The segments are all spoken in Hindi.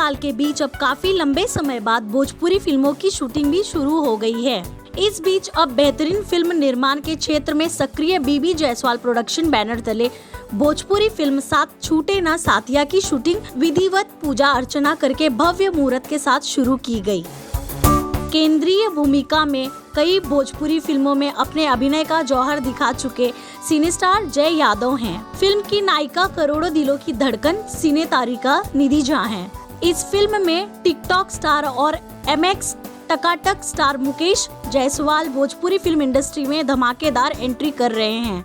साल के बीच अब काफी लंबे समय बाद भोजपुरी फिल्मों की शूटिंग भी शुरू हो गई है। इस बीच अब बेहतरीन फिल्म निर्माण के क्षेत्र में सक्रिय बीबी जायसवाल प्रोडक्शन बैनर तले भोजपुरी फिल्म साथ छूटे ना साथिया की शूटिंग विधिवत पूजा अर्चना करके भव्य मुहूर्त के साथ शुरू की गई। केंद्रीय भूमिका में कई भोजपुरी फिल्मों में अपने अभिनय का जौहर दिखा चुके सिने स्टार जय यादव हैं। फिल्म की नायिका करोड़ों दिलों की धड़कन सिने तारिका निधि झा हैं। इस फिल्म में टिकटॉक स्टार और MX Takatak star Mukesh Jaiswal Bhojpuri film industry में धमाकेदार एंट्री कर रहे हैं।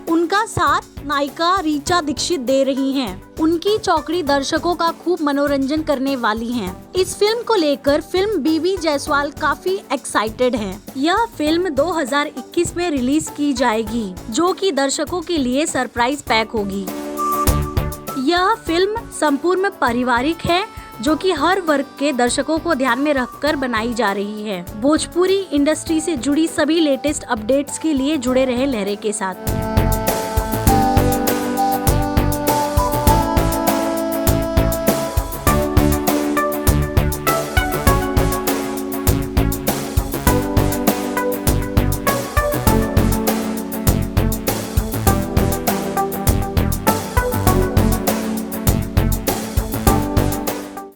उनका साथ नायिका ऋचा दीक्षित दे रही हैं। उनकी चौकड़ी दर्शकों का खूब मनोरंजन करने वाली हैं। इस फिल्म को लेकर फिल्म बीबी जायसवाल काफी एक्साइटेड हैं। यह फिल्म 2021 में रिलीज की जाएगी, जो कि दर्शकों के लिए सरप्राइज पैक होगी। यह फिल्म संपूर्ण पारिवारिक है, जो कि हर वर्ग के दर्शकों को ध्यान में रखकर बनाई जा रही है। भोजपुरी इंडस्ट्री से जुड़ी सभी लेटेस्ट अपडेट्स के लिए जुड़े रहे लहरे के साथ।